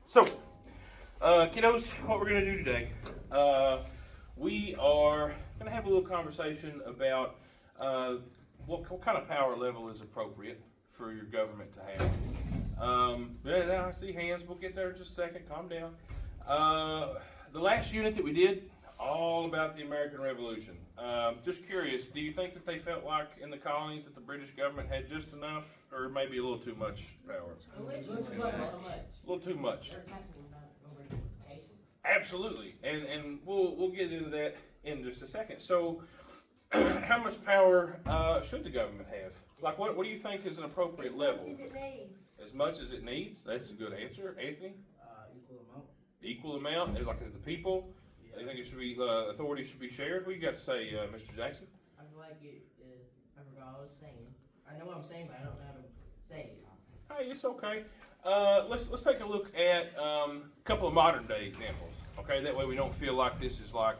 So, kiddos, what we're going to do today, we are going to have a little conversation about what kind of power level is appropriate for your government to have. Yeah, I see hands. We'll get there in just a second. Calm down. The last unit that we did, all about the American Revolution. Just curious, do you think that they felt like in the colonies that the British government had just enough, or maybe a little too much power? A little too much. Absolutely, and we'll get into that in just a second. So, how much power should the government have? Like, what do you think is an appropriate level? As much as it needs. As much as it needs. That's a good answer, Anthony. Equal amount. Equal amount, as the people. You think it should be authority should be shared? What do you got to say, Mr. Jackson? I feel like I forgot what I was saying. I know what I'm saying, but I don't know how to say it. Hey, it's okay. Let's take a look at a couple of modern day examples. Okay, that way we don't feel like this is like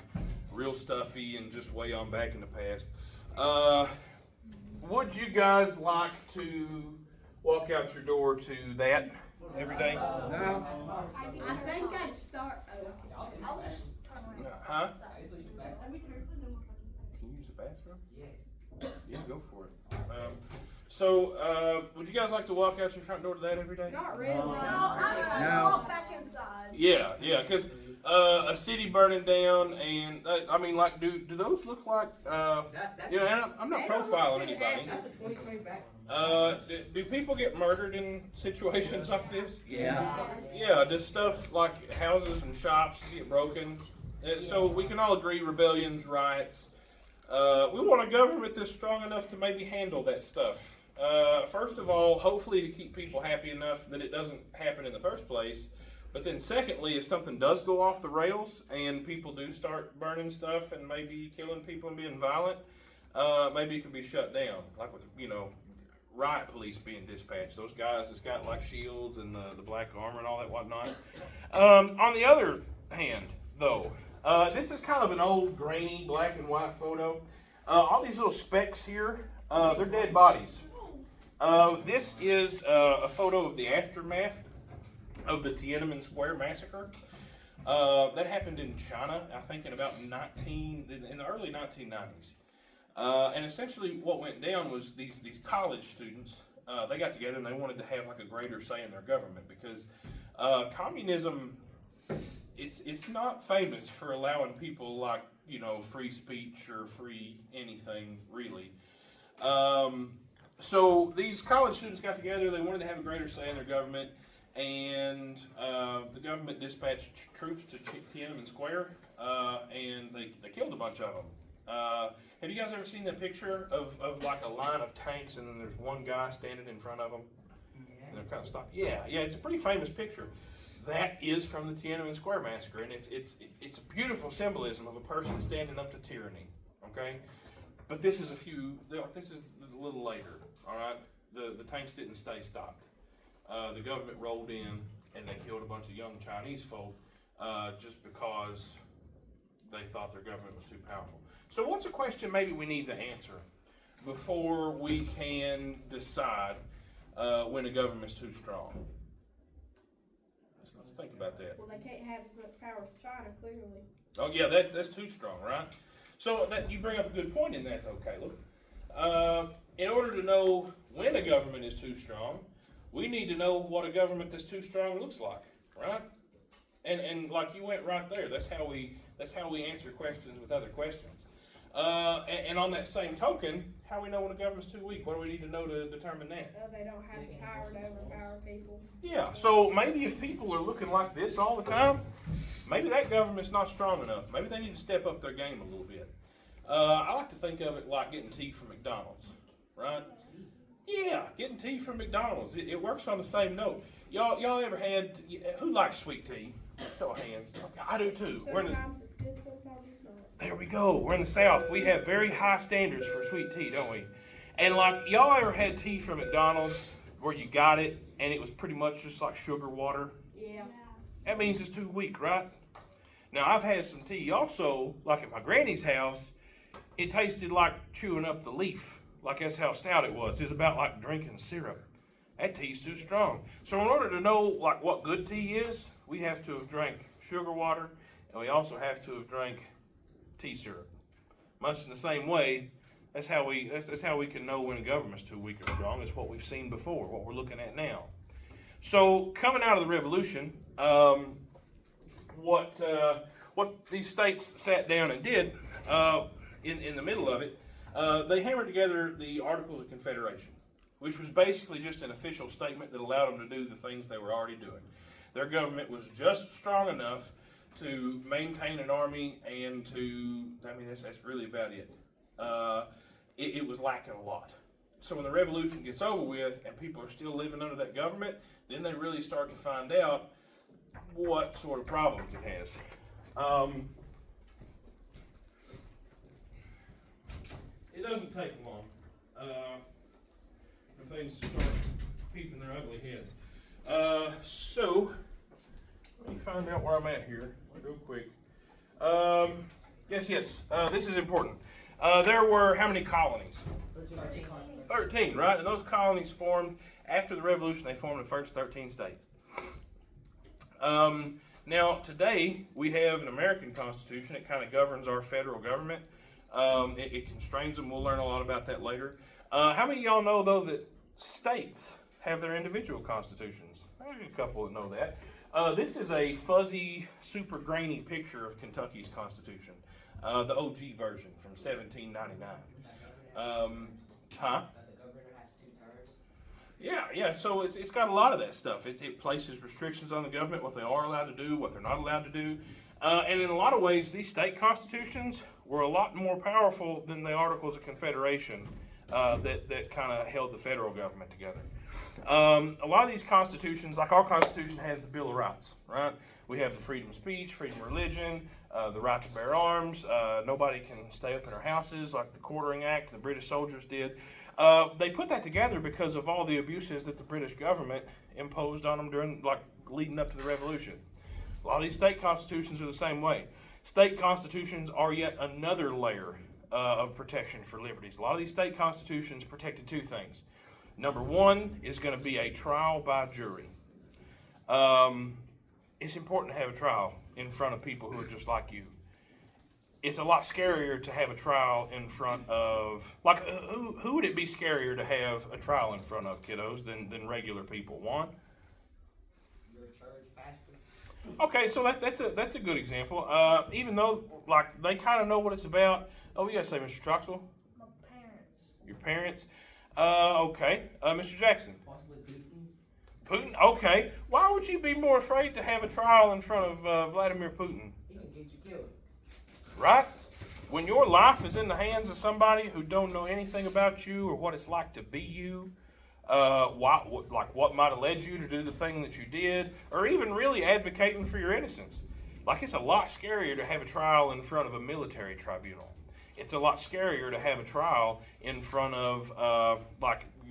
real stuffy and just way on back in the past. Would you guys like to walk out your door to that every day? No. I think I'd start. Huh? Can Can you use the bathroom? Yes. Yeah, go for it. Would you guys like to walk out your front door to that every day? Not really. No, I'm gonna walk back inside. Yeah, because a city burning down, and do those look like? And I'm not profiling anybody. That's the 2020 back. Do people get murdered in situations like this? Yeah. Yeah, does stuff like houses and shops get broken? So we can all agree rebellions, riots. We want a government that's strong enough to maybe handle that stuff. First of all, hopefully to keep people happy enough that it doesn't happen in the first place. But then secondly, if something does go off the rails and people do start burning stuff and maybe killing people and being violent, maybe it can be shut down. Like with, riot police being dispatched. Those guys that's got like shields and the black armor and all that whatnot. On the other hand, though, this is kind of an old grainy black and white photo. All these little specks here, they're dead bodies. This is a photo of the aftermath of the Tiananmen Square massacre. That happened in China, I think, in the early 1990s. And essentially, what went down was these college students. They got together and they wanted to have like a greater say in their government because communism. It's not famous for allowing people like free speech or free anything really. So these college students got together. They wanted to have a greater say in their government. And the government dispatched troops to Tiananmen Square, and they killed a bunch of them. Have you guys ever seen that picture of like a line of tanks, and then there's one guy standing in front of them? Yeah. And they're kind of stopped. Yeah, it's a pretty famous picture. That is from the Tiananmen Square massacre, and it's a beautiful symbolism of a person standing up to tyranny. Okay, but this is a little later. All right, the tanks didn't stay stopped. The government rolled in and they killed a bunch of young Chinese folk just because they thought their government was too powerful. So what's a question maybe we need to answer before we can decide when a government's too strong? Let's think about that. Well, they can't have as much power as China, clearly. Oh yeah, that's too strong, right? So that you bring up a good point in that though, Caleb. In order to know when a government is too strong, we need to know what a government that's too strong looks like, right? And like you went right there. That's how we answer questions with other questions. And on that same token, how we know when a government's too weak? What do we need to know to determine that? They don't have the power to overpower people. Yeah. So maybe if people are looking like this all the time, maybe that government's not strong enough. Maybe they need to step up their game a little bit. I like to think of it like getting tea from McDonald's, right? Yeah, getting tea from McDonald's. It works on the same note. Y'all ever had? Who likes sweet tea? Show of hands. Okay, I do too. Sometimes it's good, sometimes it's not. There we go. We're in the South. We have very high standards for sweet tea, don't we? And like y'all ever had tea from McDonald's where you got it and it was pretty much just like sugar water? Yeah. That means it's too weak, right? Now I've had some tea also, like at my granny's house. It tasted like chewing up the leaf. Like that's how stout it was. It was about like drinking syrup. That tea's too strong. So in order to know like what good tea is, we have to have drank sugar water, and we also have to have drank tea syrup. Much in the same way, that's how we can know when a government's too weak or strong. Is what we've seen before, what we're looking at now. So coming out of the revolution, what these states sat down and did in the middle of it, they hammered together the Articles of Confederation, which was basically just an official statement that allowed them to do the things they were already doing. Their government was just strong enough to maintain an army and that's really about it. It was lacking a lot. So when the revolution gets over with and people are still living under that government, then they really start to find out what sort of problems it has. It doesn't take long for things to start peeping their ugly heads. So let me find out where I'm at here real quick. Yes, this is important. There were how many colonies? 13, right? And those colonies formed after the revolution. They formed the first 13 states. Now, today, we have an American Constitution. It kind of governs our federal government. It constrains them. We'll learn a lot about that later. How many of y'all know, though, that states have their individual constitutions? There's a couple that know that. This is a fuzzy, super grainy picture of Kentucky's Constitution. The OG version from 1799. Huh? That the governor has 2 terms. Yeah. So it's got a lot of that stuff. It places restrictions on the government, what they are allowed to do, what they're not allowed to do. And in a lot of ways, these state constitutions were a lot more powerful than the Articles of Confederation that kind of held the federal government together. A lot of these constitutions, like our Constitution, has the Bill of Rights, right? We have the freedom of speech, freedom of religion, the right to bear arms. Nobody can stay up in our houses like the Quartering Act the British soldiers did. They put that together because of all the abuses that the British government imposed on them during, leading up to the Revolution. A lot of these state constitutions are the same way. State constitutions are yet another layer of protection for liberties. A lot of these state constitutions protected 2 things. Number 1 is going to be a trial by jury. It's important to have a trial in front of people who are just like you. It's a lot scarier to have a trial in front of, who would it be scarier to have a trial in front of, kiddos, than regular people? One? Your church pastor. Okay, so that's a good example. Even though, they kind of know what it's about. Oh, you got to say, Mr. Troxell? My parents. Your parents? Okay. Mr. Jackson? Possibly Putin? Putin. Okay. Why would you be more afraid to have a trial in front of Vladimir Putin? He can get you killed. Right? When your life is in the hands of somebody who don't know anything about you or what it's like to be you, what might have led you to do the thing that you did, or even really advocating for your innocence. It's a lot scarier to have a trial in front of a military tribunal. It's a lot scarier to have a trial in front of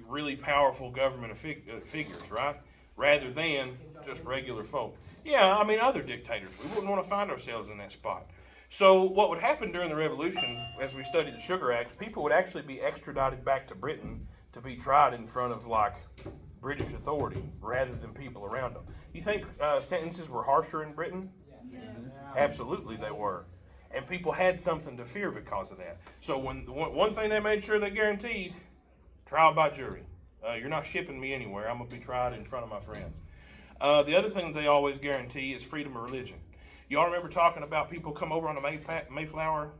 really powerful government figures, right? Rather than just regular folk. Yeah, other dictators. We wouldn't want to find ourselves in that spot. So what would happen during the Revolution, as we studied the Sugar Act, people would actually be extradited back to Britain to be tried in front of British authority rather than people around them. You think sentences were harsher in Britain? Yeah. Absolutely they were. And people had something to fear because of that. So one thing they made sure they guaranteed, trial by jury. You're not shipping me anywhere. I'm going to be tried in front of my friends. The other thing that they always guarantee is freedom of religion. Y'all remember talking about people come over on the Mayflower,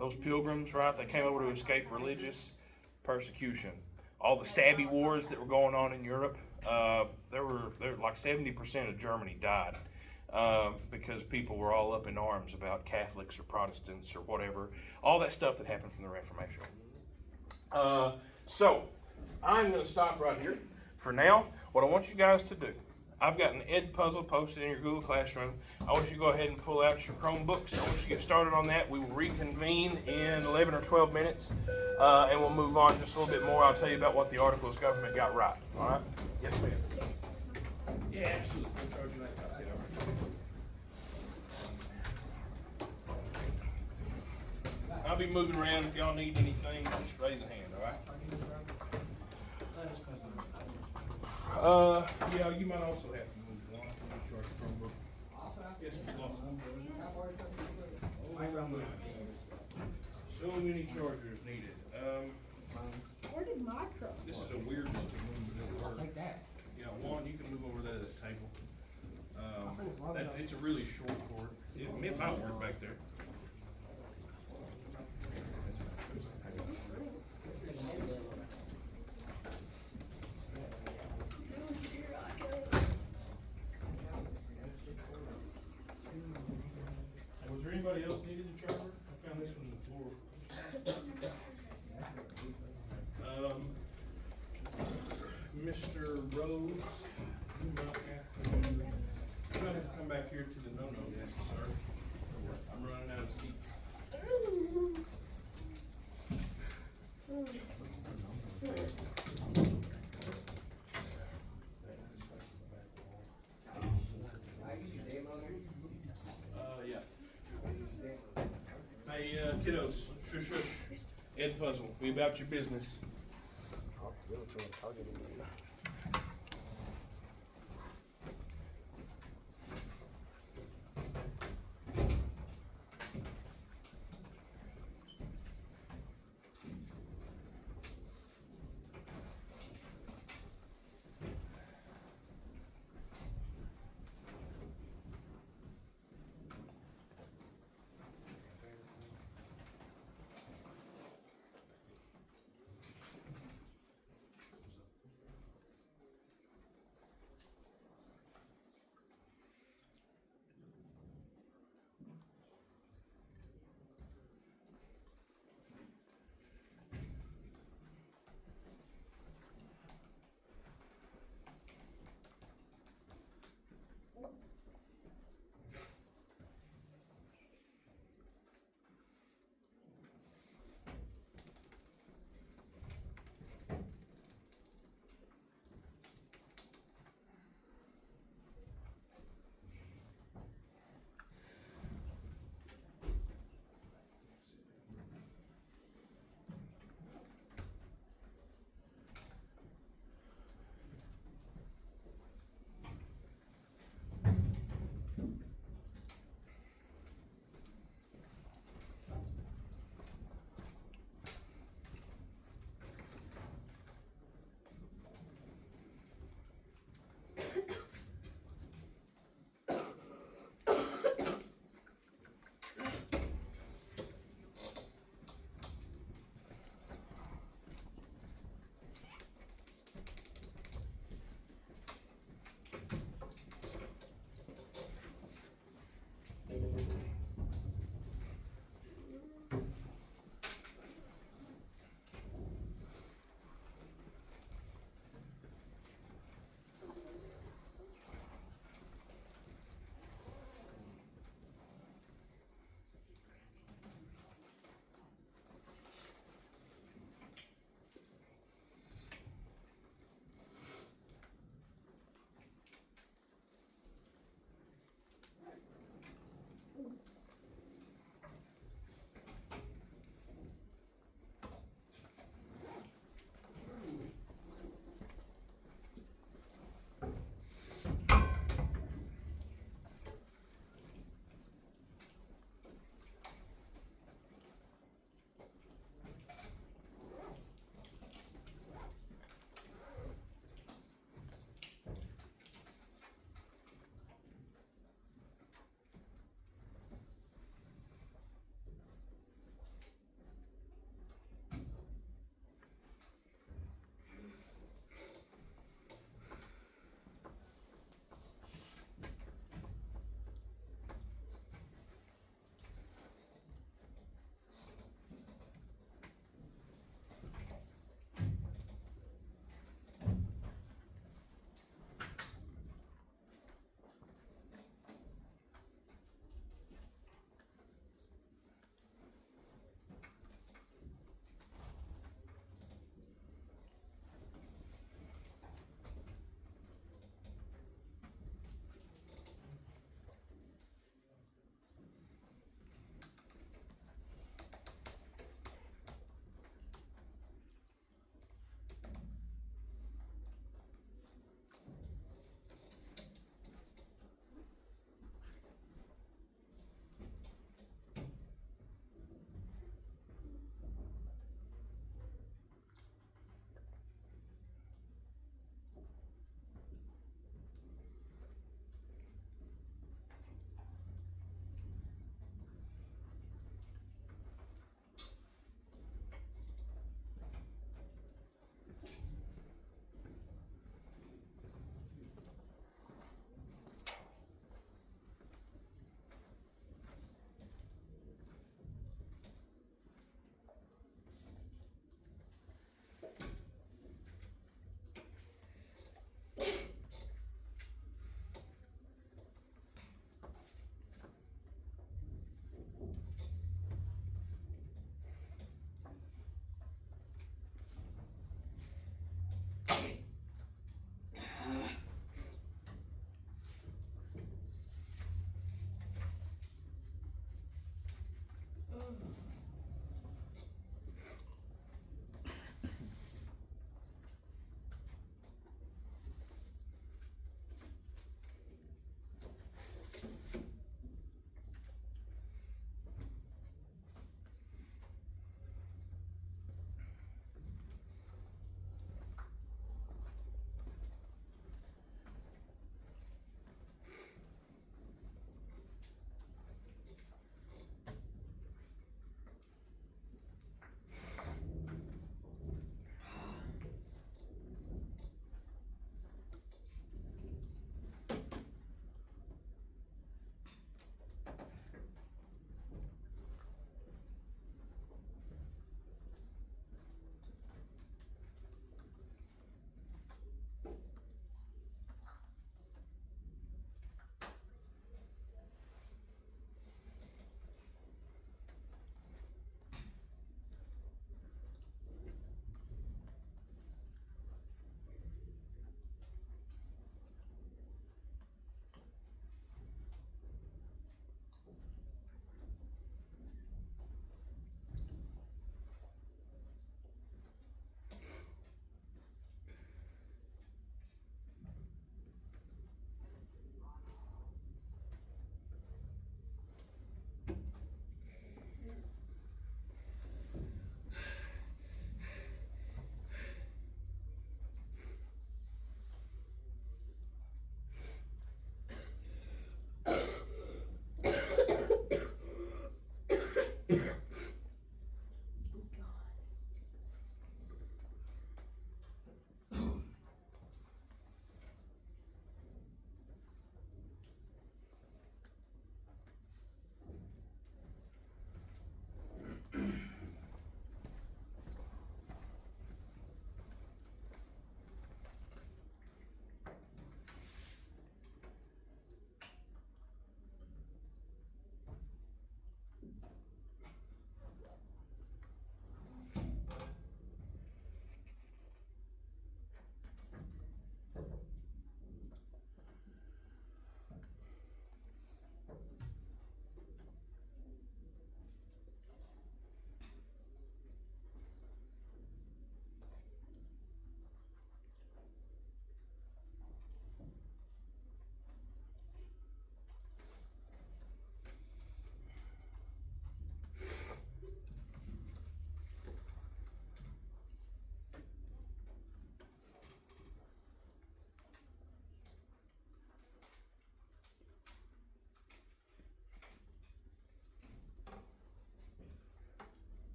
those pilgrims, right? They came over to escape religious persecution. All the stabby wars that were going on in Europe, there were 70% of Germany died because people were all up in arms about Catholics or Protestants or whatever. All that stuff that happened from the Reformation. So I'm going to stop right here. For now, what I want you guys to do, I've got an Ed puzzle posted in your Google Classroom. I want you to go ahead and pull out your Chromebooks. I want you to get started on that. We will reconvene in 11 or 12 minutes, and we'll move on just a little bit more. I'll tell you about what the Articles of Government got right. All right? Yes, ma'am. Yeah, absolutely. I'll be moving around. If y'all need anything, just raise a hand, all right? Yeah, you might also have to move one. Let me start the Chromebook. So many chargers needed. Where did my truck? This is a weird looking one, but it'll I'll work. take that. Yeah, one, you can move over there to that table. It's a really short cord. It might work back there. That's fine. Was there anybody else needed a charger? I found this one on the floor. Mr. Rose, you might have to come back here to the no-no desk, sir. I'm running out of seats. Yeah. Hey, kiddos, shush, shush. Ed Puzzle, be about your business.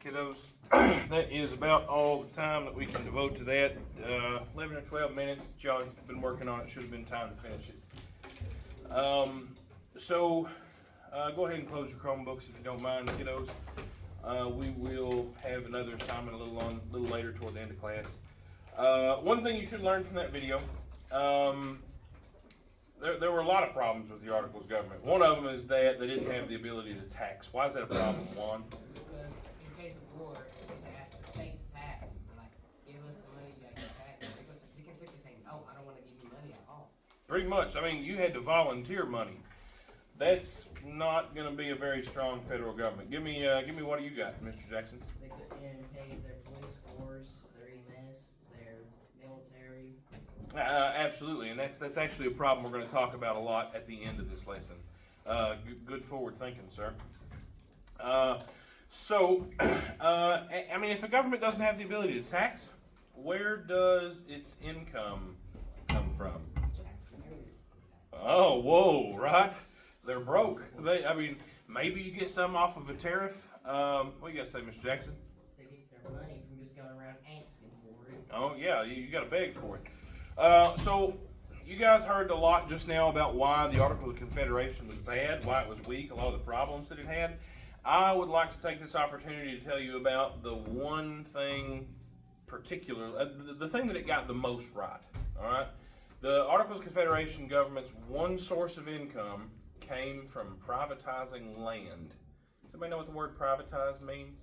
kiddos, that is about all the time that we can devote to that. 11 or 12 minutes. Y'all have been working on it. Should have been time to finish it. So go ahead and close your Chromebooks if you don't mind, kiddos. We will have another assignment a little later toward the end of class. One thing you should learn from that video. There were a lot of problems with the Articles of Government. One of them is that they didn't have the ability to tax. Why is that a problem, Juan? Because in case of war, they ask the states to tax, like, give us the money that can tax. Because you can simply say, no, I don't want to give you money at all. Pretty much. I mean, you had to volunteer money. That's not going to be a very strong federal government. Give me what do you got, Mr. Jackson? They couldn't pay their police force, their EMS, their military. Absolutely, and that's actually a problem we're going to talk about a lot at the end of this lesson. Good forward thinking, sir. I mean, if a government doesn't have the ability to tax, where does its income come from? Oh, whoa, right? They're broke. I mean, maybe you get some off of a tariff. What do you got to say, Mr. Jackson? They get their money from just going around asking for it. Oh, yeah, you got to beg for it. So, you guys heard a lot just now about why the Articles of Confederation was bad, why it was weak, a lot of the problems that it had. I would like to take this opportunity to tell you about the one thing particular, the thing that it got the most right, all right? The Articles of Confederation government's one source of income came from privatizing land. Does anybody know what the word privatize means?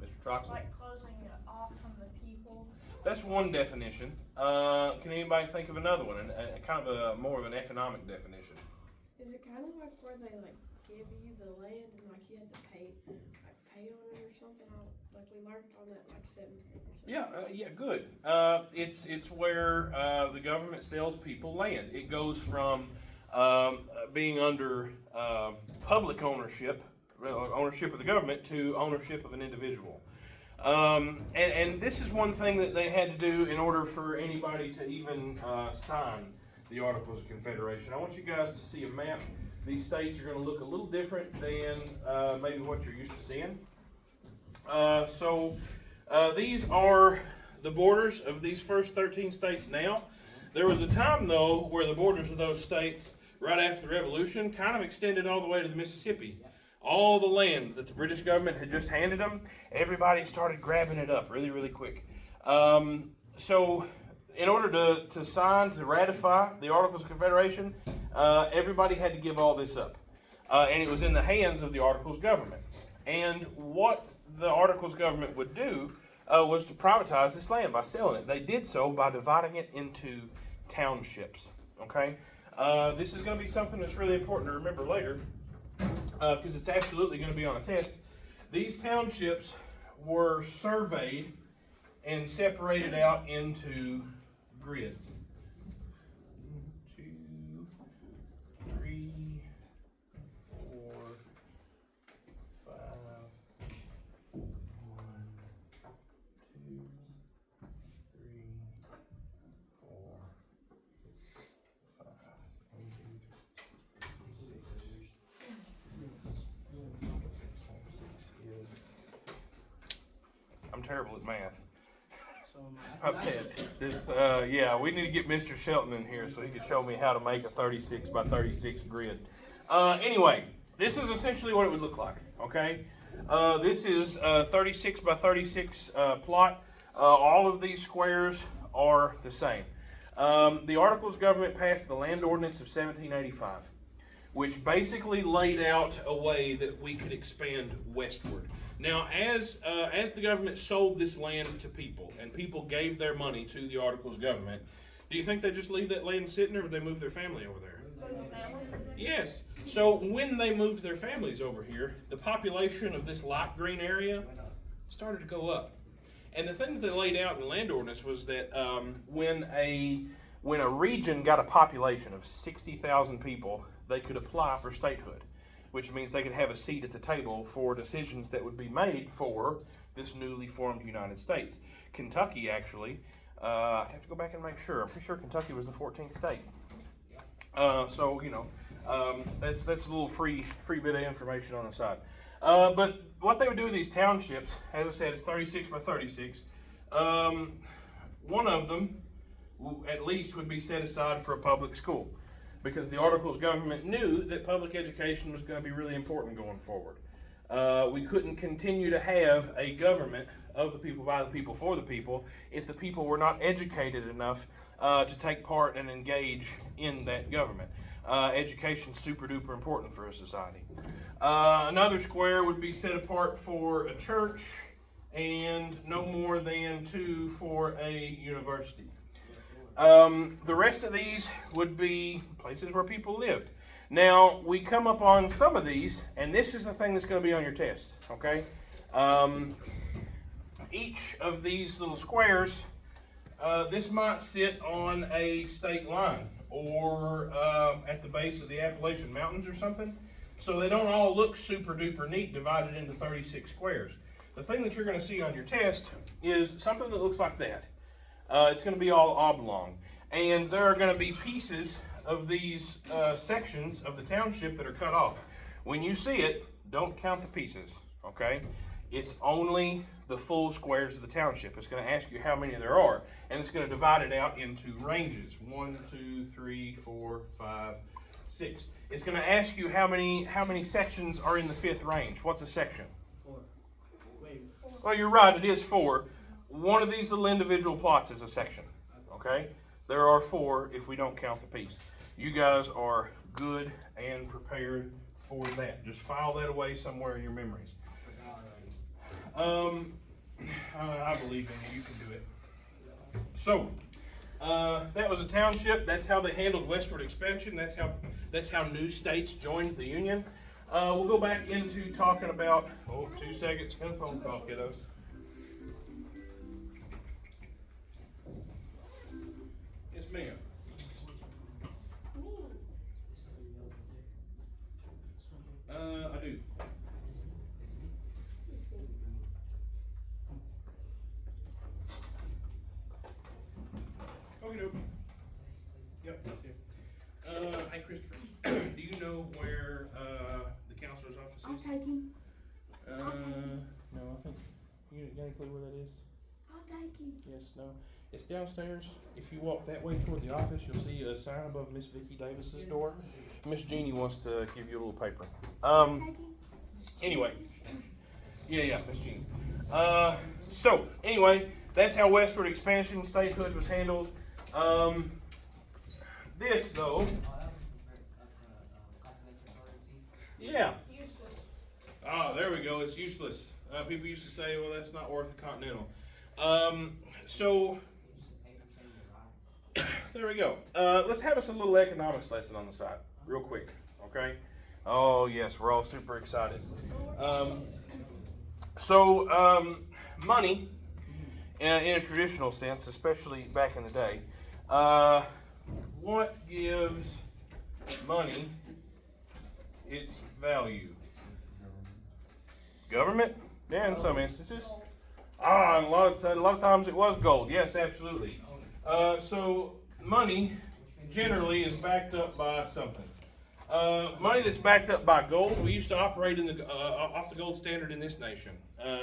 Mr. Troxel? Like closing it off from the people. That's one definition. Can anybody think of another one? A kind of a more of an economic definition. Is it kind of like where they like give you the land and like you have to pay on it or something? Like we learned on that like 7th grade or something. Yeah, good. It's where the government sells people land. It goes from being under public ownership of the government to ownership of an individual. And this is one thing that they had to do in order for anybody to even sign the Articles of Confederation. I want you guys to see a map. These states are going to look a little different than maybe what you're used to seeing. These are the borders of these first 13 states now. There was a time, though, where the borders of those states, right after the Revolution, kind of extended all the way to the Mississippi. All the land that the British government had just handed them, everybody started grabbing it up really, really quick. So in order to sign, to ratify the Articles of Confederation, everybody had to give all this up. And it was in the hands of the Articles government. And what the Articles government would do was to privatize this land by selling it. They did so by dividing it into townships. Okay? This is going to be something that's really important to remember later, because it's absolutely going to be on a test. These townships were surveyed and separated out into grids. 1, 2, 3, 4, 5. 1, 2, 3, 4, 5. I'm terrible at math. Okay. We need to get Mr. Shelton in here so he can show me how to make a 36 by 36 grid. Anyway, this is essentially what it would look like. Okay, this is a 36 by 36 plot. All of these squares are the same. The Articles of Government passed the Land Ordinance of 1785, which basically laid out a way that we could expand westward. Now, as the government sold this land to people, and people gave their money to the Articles of Government, do you think they just leave that land sitting there, or would they move their family over there? Yes. So when they moved their families over here, the population of this light green area started to go up. And the thing that they laid out in the land ordinance was that when a region got a population of 60,000 people, they could apply for statehood, which means they could have a seat at the table for decisions that would be made for this newly formed United States. Kentucky, actually, I have to go back and make sure. I'm pretty sure Kentucky was the 14th state. That's a little free bit of information on the side. But what they would do with these townships, as I said, it's 36 by 36. One of them, at least, would be set aside for a public school, because the Articles of Government knew that public education was going to be really important going forward. We couldn't continue to have a government of the people, by the people, for the people, if the people were not educated enough to take part and engage in that government. Education's super duper important for a society. Another square would be set apart for a church, and no more than 2 for a university. The rest of these would be places where people lived. Now, we come up on some of these, and this is the thing that's going to be on your test, okay? Each of these little squares, this might sit on a state line or at the base of the Appalachian Mountains or something. So they don't all look super duper neat divided into 36 squares. The thing that you're going to see on your test is something that looks like that. It's going to be all oblong. And there are going to be pieces of these sections of the township that are cut off. When you see it, don't count the pieces, okay? It's only the full squares of the township. It's going to ask you how many there are, and it's going to divide it out into ranges. 1, 2, 3, 4, 5, 6. It's going to ask you how many sections are in the 5th range. What's a section? 4. Wait. Well, you're right, it is 4. One of these little individual plots is a section, okay? There are 4 if we don't count the piece. You guys are good and prepared for that. Just file that away somewhere in your memories. I believe in you. You can do it. So, that was a township. That's how they handled westward expansion. That's how new states joined the Union. We'll go back into talking about, 2 seconds, got a phone call, kiddos. Yes, ma'am. I do. Okay, no. Yep, that's it. Hey, Christopher, do you know where the counselor's office I'll is? take him. No, I think you got any clue where that is? I'll take him. Yes, no. It's downstairs. If you walk that way toward the office, you'll see a sign above Miss Vicki Davis's door. Miss Jeannie wants to give you a little paper. Take him. Anyway, yeah, Miss Jeannie. So anyway, that's how westward expansion statehood was handled. This though, yeah. Useless. There we go. It's useless. People used to say, well, that's not worth a continental. So there we go. Let's have us a little economics lesson on the side, real quick. Okay. Oh yes, we're all super excited. Money, in a traditional sense, especially back in the day, what gives money its value? Government? Yeah, in some instances. And a lot of times it was gold. Yes, absolutely. So money generally is backed up by something. Money that's backed up by gold. We used to operate in the off the gold standard in this nation.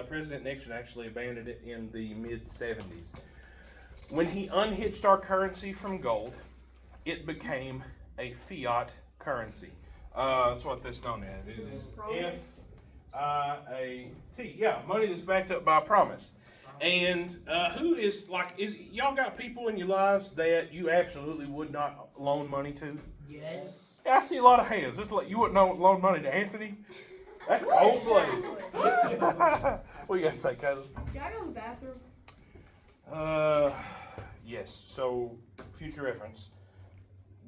President Nixon actually abandoned it in the mid-70s. When he unhitched our currency from gold, it became a fiat currency. That's what this is known as. It is FIAT. Yeah, money that's backed up by a promise. And y'all got people in your lives that you absolutely would not loan money to? Yes. Yeah, I see a lot of hands. Just like you wouldn't loan money to Anthony. That's cold-blooded. What you got to say, Caleb? Can I go to the bathroom? Yes. So, future reference.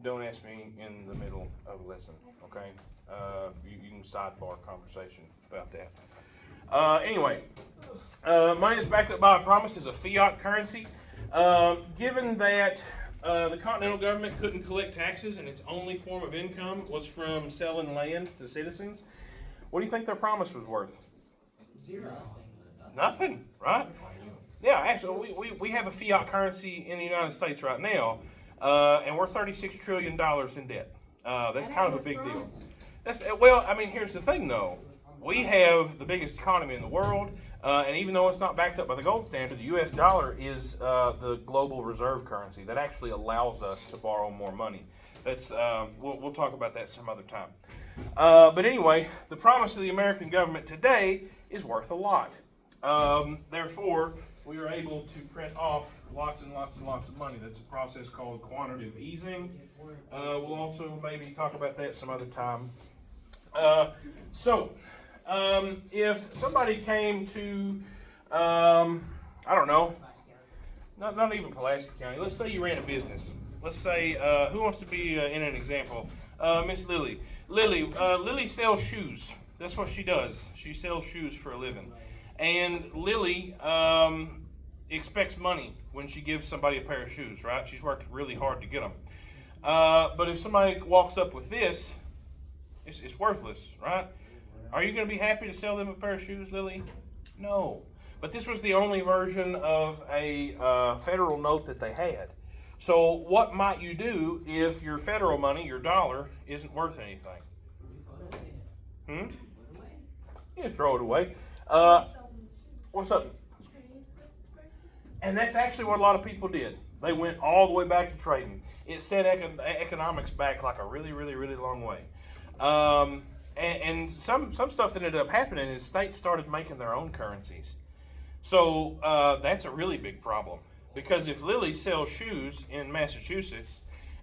Don't ask me in the middle of a lesson, okay? You can sidebar conversation about that. Anyway, money that's backed up by a promise is a fiat currency. Given that the Continental government couldn't collect taxes and its only form of income was from selling land to citizens, what do you think their promise was worth? 0. Nothing, right? Yeah, actually, we have a fiat currency in the United States right now, and we're $36 trillion in debt. That's kind of a big deal. Here's the thing, though. We have the biggest economy in the world, and even though it's not backed up by the gold standard, the U.S. dollar is the global reserve currency that actually allows us to borrow more money. That's we'll talk about that some other time. But anyway, the promise of the American government today is worth a lot. Therefore, we are able to print off lots and lots and lots of money. That's a process called quantitative easing. We'll also maybe talk about that some other time. If somebody came to, I don't know, not even Pulaski County. Let's say you ran a business. Let's say, who wants to be in an example? Miss Lily. Lily sells shoes. That's what she does. She sells shoes for a living. And Lily expects money when she gives somebody a pair of shoes, right? She's worked really hard to get them. But if somebody walks up with this, it's worthless, right? Are you going to be happy to sell them a pair of shoes, Lily? No. But this was the only version of a federal note that they had. So what might you do if your federal money, your dollar, isn't worth anything? You throw it away. What's up? And that's actually what a lot of people did. They went all the way back to trading. It set economics back like a really, really, really long way. And some stuff that ended up happening is states started making their own currencies. So that's a really big problem. Because if Lily sells shoes in Massachusetts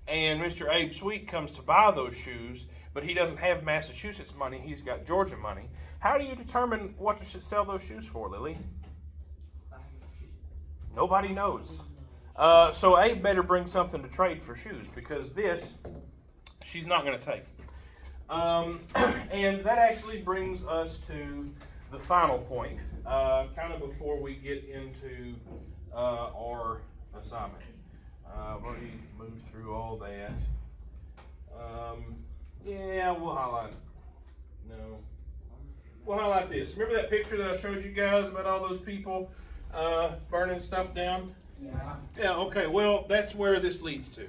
and Mr. Abe Sweet comes to buy those shoes, but he doesn't have Massachusetts money, he's got Georgia money, how do you determine what to sell those shoes for, Lily? Nobody knows. So Abe better bring something to trade for shoes, because this, she's not going to take. And that actually brings us to the final point, kind of before we get into our assignment. I've already moved through all that. Yeah, we'll highlight. No. We'll highlight this. Remember that picture that I showed you guys about all those people burning stuff down? Yeah, okay. Well, that's where this leads to.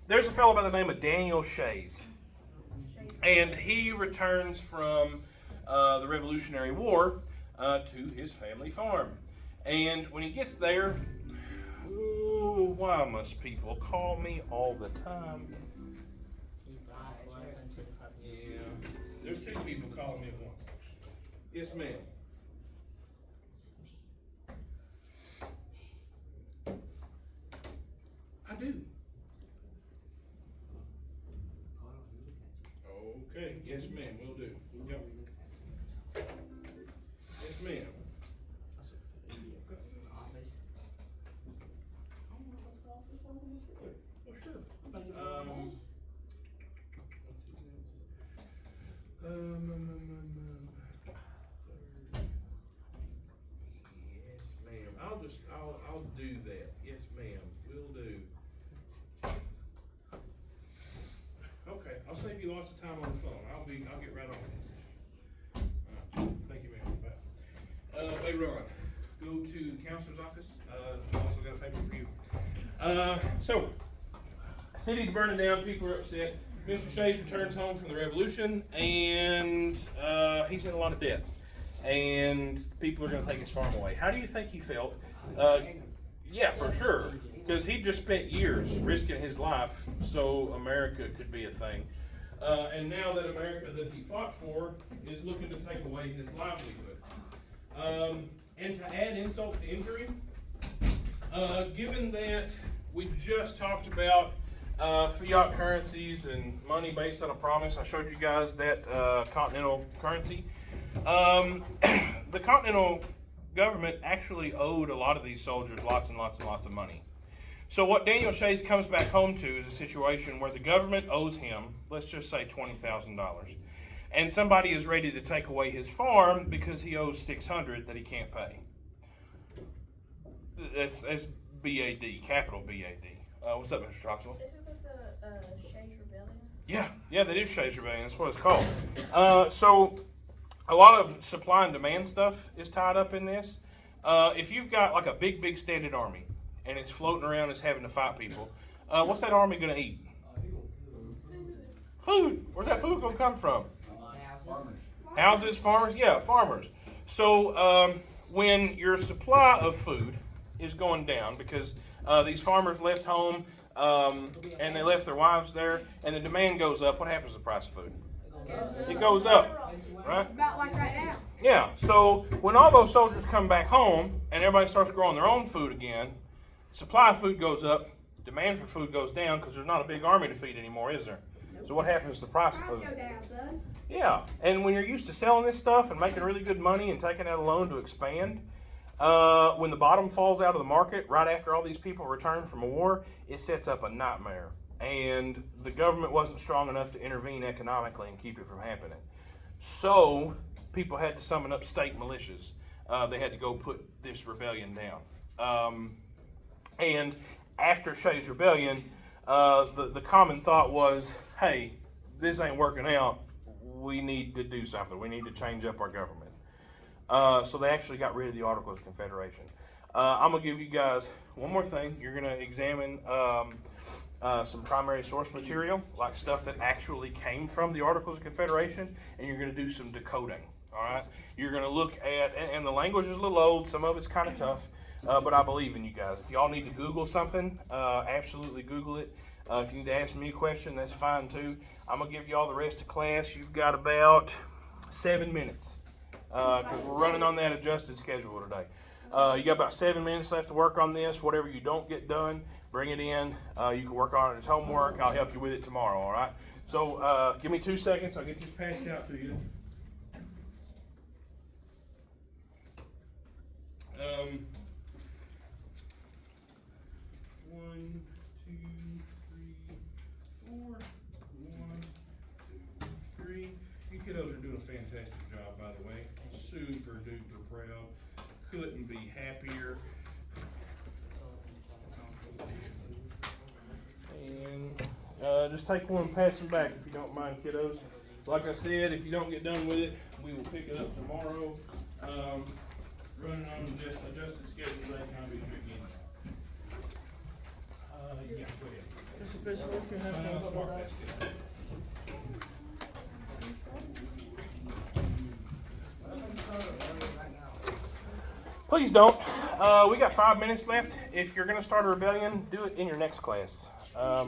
There's a fellow by the name of Daniel Shays. And he returns from the Revolutionary War to his family farm. And when he gets there, ooh, why must people call me all the time? Yeah, there's two people calling me at once. Yes, ma'am. I do. Okay, yes, ma'am, will do. Yep. Yes, ma'am. Oh, sure. Yes, ma'am. I'll do that. Yes, ma'am. Will do. Okay, I'll save you lots of time on the phone. I'll get right on it. All right. Thank you, ma'am. Bye. Hey, Ron, go to the counselor's office. I also got a paper for you. So, city's burning down. People are upset. Mr. Shays returns home from the Revolution, and he's in a lot of debt. And people are going to take his farm away. How do you think he felt? Yeah, for sure. Because he just spent years risking his life so America could be a thing. And now that America that he fought for is looking to take away his livelihood. And to add insult to injury, given that we just talked about fiat currencies and money based on a promise, I showed you guys that continental currency. The continental government actually owed a lot of these soldiers lots and lots and lots of money. So what Daniel Shays comes back home to is a situation where the government owes him, let's just say $20,000. And somebody is ready to take away his farm because he owes $600 that he can't pay. That's BAD, capital BAD. What's up, Mr. Troxel? Isn't that the Shays Rebellion? Yeah, that is Shays Rebellion. That's what it's called. So a lot of supply and demand stuff is tied up in this. If you've got like a big standing army and it's floating around, it's having to fight people, what's that army going to eat? Food. Where's that food going to come from? Houses, farmers, yeah, farmers. So when your supply of food is going down because these farmers left home and they left their wives there, and the demand goes up, what happens to the price of food? It goes up, right? About like right now. Yeah, so when all those soldiers come back home and everybody starts growing their own food again, supply of food goes up, demand for food goes down because there's not a big army to feed anymore, is there? So what happens to the price of food? Price go down, son. Yeah, and when you're used to selling this stuff and making really good money and taking out a loan to expand, when the bottom falls out of the market right after all these people return from a war, it sets up a nightmare. And the government wasn't strong enough to intervene economically and keep it from happening. So people had to summon up state militias. They had to go put this rebellion down. And after Shays' rebellion, the common thought was, hey, this ain't working out. We need to do something. We need to change up our government. So they actually got rid of the Articles of Confederation. I'm going to give you guys one more thing. You're going to examine some primary source material, like stuff that actually came from the Articles of Confederation, and you're going to do some decoding. All right? You're going to look at, and the language is a little old, some of it's kind of tough, but I believe in you guys. If y'all need to Google something, absolutely Google it. If you need to ask me a question, that's fine too. I'm going to give you all the rest of class. You've got about 7 minutes because we're running on that adjusted schedule today. You got about 7 minutes left to work on this. Whatever you don't get done, bring it in. You can work on it as homework. I'll help you with it tomorrow, all right? So give me 2 seconds. I'll get this passed out to you. One, two, three, four. 1, 2, 3. You kiddos are doing a fantastic job, by the way. Super duper proud. Couldn't be happier. And just take one and pass them back if you don't mind, kiddos. Like I said, if you don't get done with it, we will pick it up tomorrow. Running on just adjusted schedule today can be tricky. Yeah, go ahead. It's basically if you have Smart basket. Please don't. We got 5 minutes left. If you're going to start a rebellion, do it in your next class. Yeah.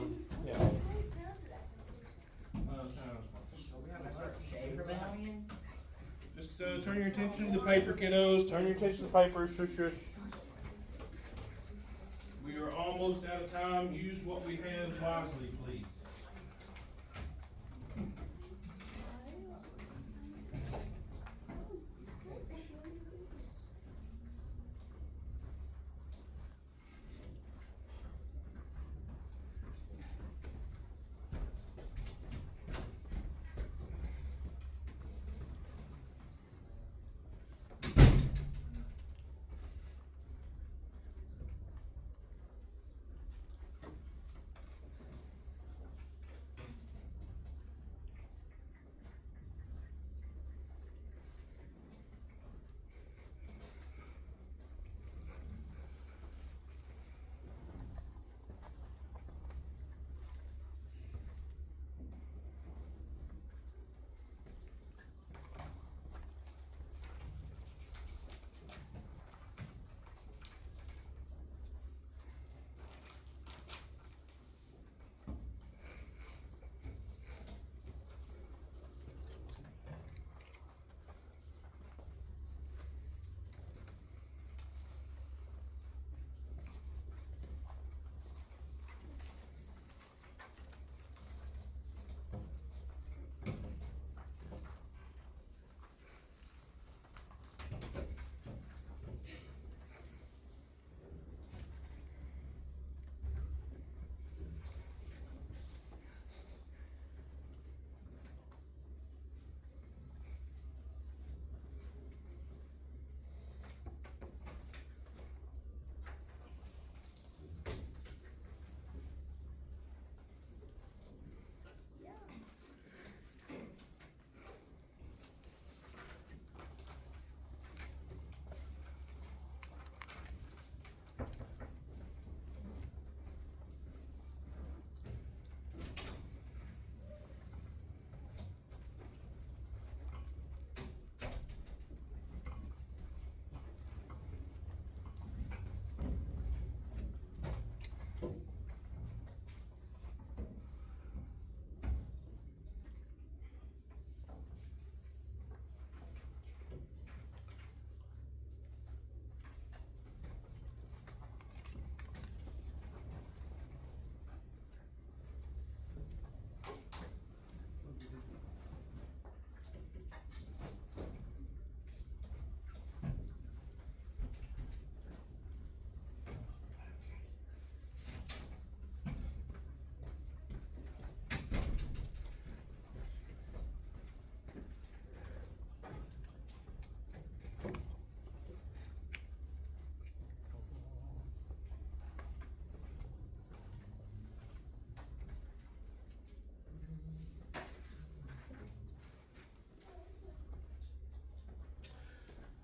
Just turn your attention to the paper, kiddos. Turn your attention to the paper. Shush, shush. We are almost out of time. Use what we have wisely, please.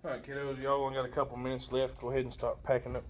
All right, kiddos, y'all only got a couple minutes left. Go ahead and start packing up